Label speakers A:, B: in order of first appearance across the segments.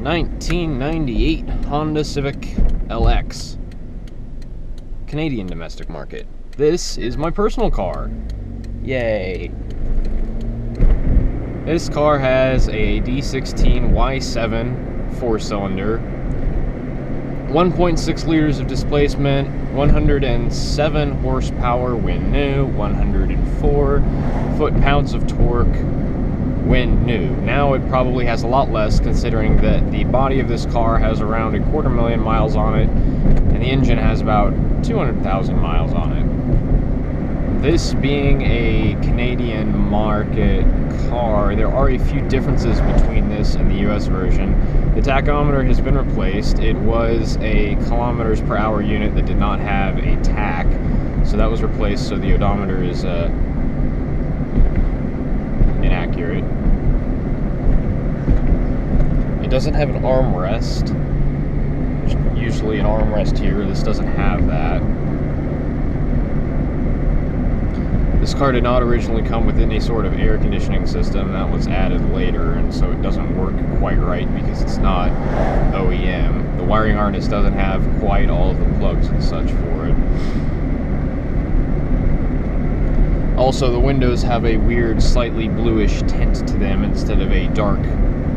A: 1998 Honda Civic LX. Canadian domestic market. This is my personal car. Yay. This car has a D16 Y7 4-cylinder, 1.6 liters of displacement, 107 horsepower when new, 104 foot-pounds of torque when new. Now it probably has a lot less, considering that the body of this car has around 250,000 miles on it, and the engine has about 200,000 miles on it. This being a Canadian market car, there are a few differences between this and the US version. The tachometer has been replaced. It was a kilometers per hour unit that did not have a tach, so that was replaced, so the odometer is inaccurate. It doesn't have an armrest. There's usually an armrest here. This doesn't have that. This car did not originally come with any sort of air conditioning system. That was added later, and so it doesn't work quite right because it's not OEM. The wiring harness doesn't have quite all of the plugs and such for it. Also, the windows have a weird, slightly bluish tint to them instead of a dark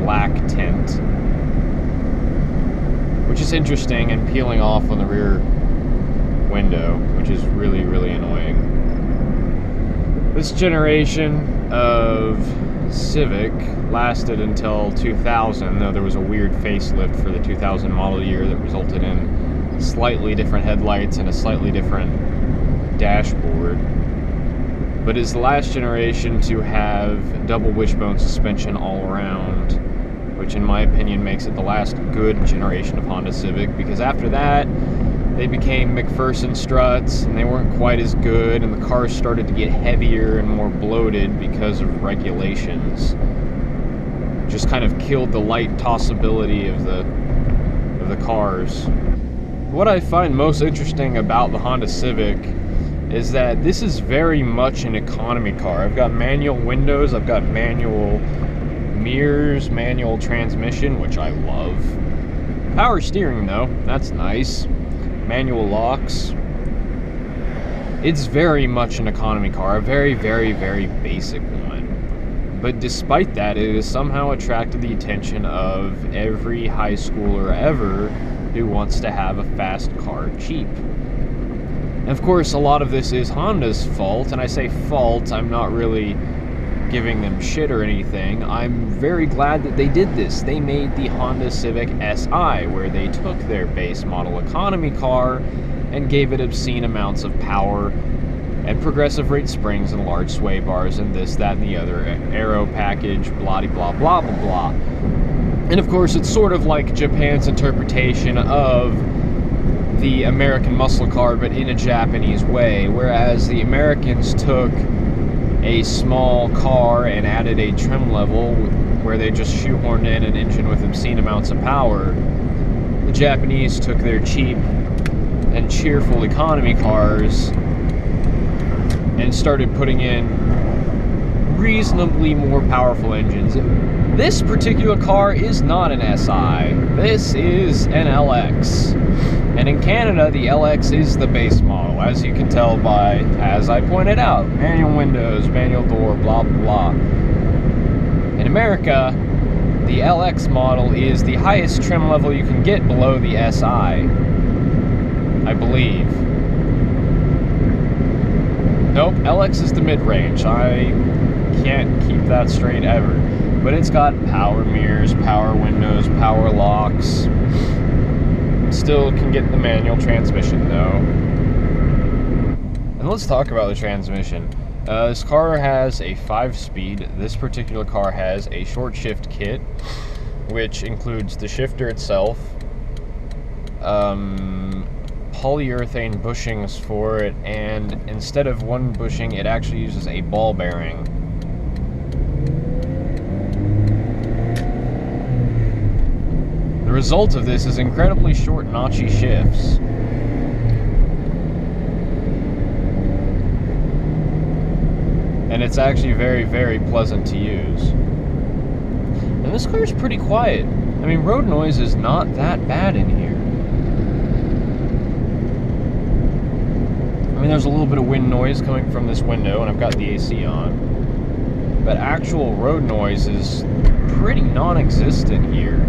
A: black tint, which is interesting and peeling off on the rear window, which is really, really annoying. This generation of Civic lasted until 2000, though there was a weird facelift for the 2000 model year that resulted in slightly different headlights and a slightly different dashboard. But is the last generation to have double wishbone suspension all around, which in my opinion makes it the last good generation of Honda Civic, because after that they became McPherson struts, and they weren't quite as good, and the cars started to get heavier and more bloated because of regulations. Just kind of killed the light tossability of the cars. What I find most interesting about the Honda Civic is that this is very much an economy car. I've got manual windows, I've got manual mirrors, manual transmission, which I love. Power steering though, that's nice. Manual locks. It's very much an economy car, a very, very, very basic one. But despite that, it has somehow attracted the attention of every high schooler ever who wants to have a fast car cheap. And of course, a lot of this is Honda's fault, and I say fault, I'm not really giving them shit or anything. I'm very glad that they did this. They made the Honda Civic Si, where they took their base model economy car and gave it obscene amounts of power and progressive rate springs and large sway bars and this, that, and the other, aero package, blah, blah, blah, blah, blah. And of course, it's sort of like Japan's interpretation of the American muscle car, but in a Japanese way, whereas the Americans took a small car and added a trim level where they just shoehorned in an engine with obscene amounts of power. The Japanese took their cheap and cheerful economy cars and started putting in reasonably more powerful engines. This particular car is not an SI. This is an LX. And in Canada, the LX is the base model, as you can tell by, as I pointed out, manual windows, manual door, blah, blah, blah. In America, the LX model is the highest trim level you can get below the SI, I believe. Nope, LX is the mid-range. I can't keep that straight ever. But it's got power mirrors, power windows, power locks. Still can get the manual transmission though. And let's talk about the transmission. This car has a 5-speed. This particular car has a short shift kit, which includes the shifter itself, polyurethane bushings for it, and instead of one bushing, it actually uses a ball bearing. The result of this is incredibly short, notchy shifts. And it's actually very, very pleasant to use. And this car is pretty quiet. I mean, road noise is not that bad in here. I mean, there's a little bit of wind noise coming from this window, and I've got the AC on. But actual road noise is pretty non-existent here.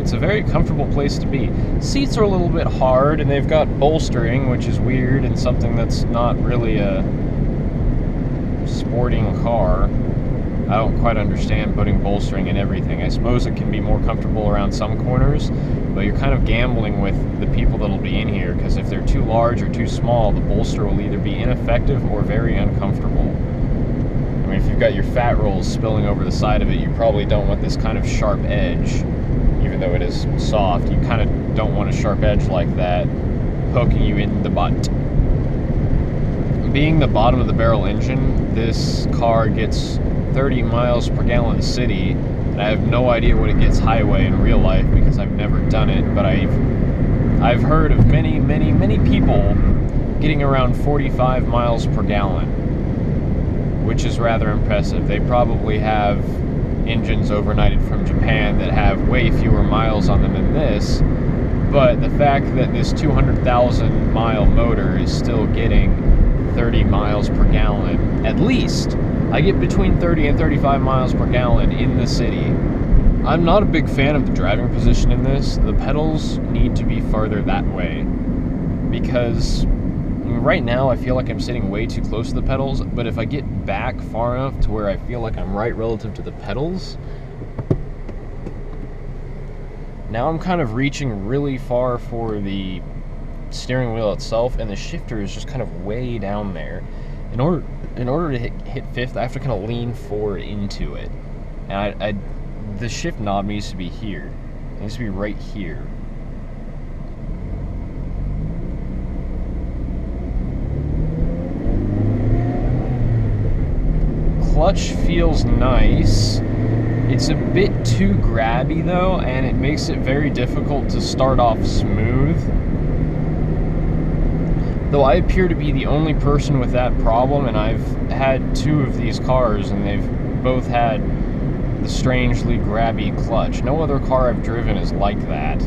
A: It's a very comfortable place to be. Seats are a little bit hard, and they've got bolstering, which is weird and something that's not really a sporting car. I don't quite understand putting bolstering in everything. I suppose it can be more comfortable around some corners, but you're kind of gambling with the people that'll be in here, because if they're too large or too small, the bolster will either be ineffective or very uncomfortable. I mean, if you've got your fat rolls spilling over the side of it, you probably don't want this kind of sharp edge. Even though it is soft, you kind of don't want a sharp edge like that poking you in the butt. Being the bottom of the barrel engine, this car gets 30 miles per gallon city, and I have no idea what it gets highway in real life because I've never done it, but I've heard of many people getting around 45 miles per gallon, which is rather impressive. They probably have engines overnighted from Japan that have way fewer miles on them than this, but the fact that this 200,000 mile motor is still getting 30 miles per gallon, at least. I get between 30 and 35 miles per gallon in the city. I'm not a big fan of the driving position in this. The pedals need to be farther that way, because right now I feel like I'm sitting way too close to the pedals, but if I get back far enough to where I feel like I'm right relative to the pedals, now I'm kind of reaching really far for the steering wheel itself, and the shifter is just kind of way down there. In order to hit fifth, I have to kind of lean forward into it, and the shift knob needs to be here. It needs to be right here. Clutch feels nice. It's a bit too grabby though, and it makes it very difficult to start off smooth. Though I appear to be the only person with that problem, and I've had two of these cars and they've both had the strangely grabby clutch. No other car I've driven is like that.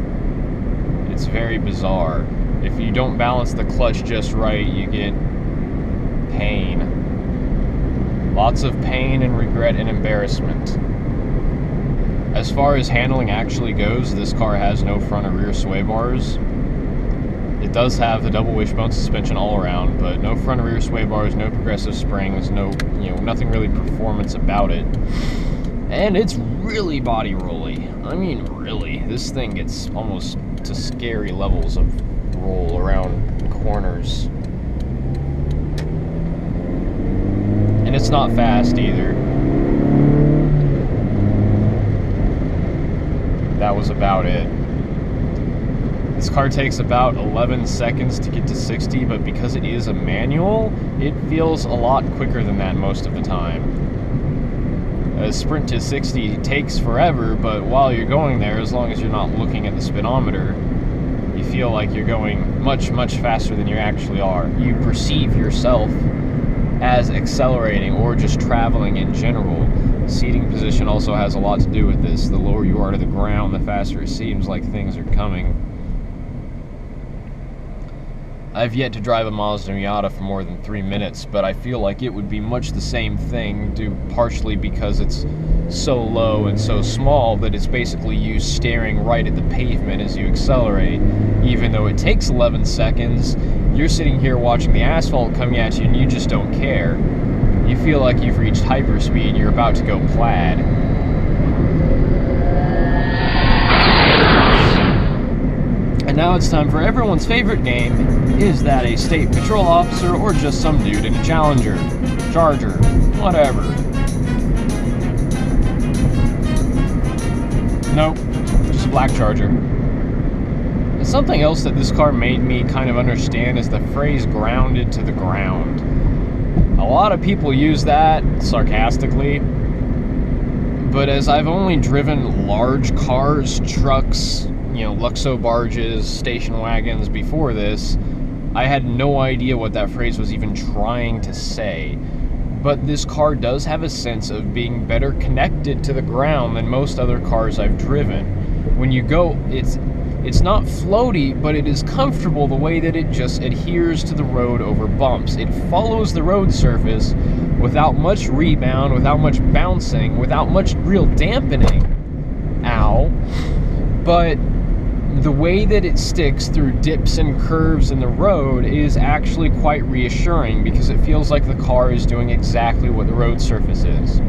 A: It's very bizarre. If you don't balance the clutch just right, you get pain. Lots of pain and regret and embarrassment. As far as handling actually goes, this car has no front or rear sway bars. It does have the double wishbone suspension all around, but no front or rear sway bars, no progressive springs, nothing really performance about it. And it's really body rolly. I mean, really. This thing gets almost to scary levels of roll around corners. And it's not fast either. That was about it. This car takes about 11 seconds to get to 60, but because it is a manual, it feels a lot quicker than that most of the time. A sprint to 60 takes forever, but while you're going there, as long as you're not looking at the speedometer, you feel like you're going much faster than you actually are. You perceive yourself as accelerating or just traveling in general. Seating position also has a lot to do with this. The lower you are to the ground, the faster it seems like things are coming. I've yet to drive a Mazda Miata for more than 3 minutes, but I feel like it would be much the same thing, due partially because it's so low and so small that it's basically you staring right at the pavement as you accelerate. Even though it takes 11 seconds, you're sitting here watching the asphalt coming at you and you just don't care. You feel like you've reached hyperspeed, you're about to go plaid. And now it's time for everyone's favorite game. Is that a state patrol officer or just some dude in a Challenger, Charger, whatever? Nope, just a black Charger. And something else that this car made me kind of understand is the phrase grounded to the ground. A lot of people use that sarcastically, but as I've only driven large cars, trucks, Luxo barges, station wagons before this, I had no idea what that phrase was even trying to say. but this car does have a sense of being better connected to the ground than most other cars I've driven. When you go, it's not floaty, but it is comfortable the way that it just adheres to the road over bumps. It follows the road surface without much rebound, without much bouncing, without much real dampening. Ow. But the way that it sticks through dips and curves in the road is actually quite reassuring, because it feels like the car is doing exactly what the road surface is.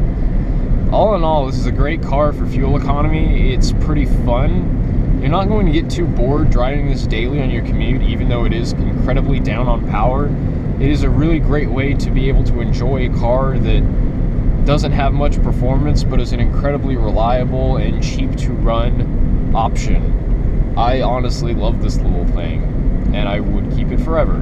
A: All in all, this is a great car for fuel economy. It's pretty fun. You're not going to get too bored driving this daily on your commute, even though it is incredibly down on power. It is a really great way to be able to enjoy a car that doesn't have much performance, but is an incredibly reliable and cheap to run option. I honestly love this little thing, and I would keep it forever.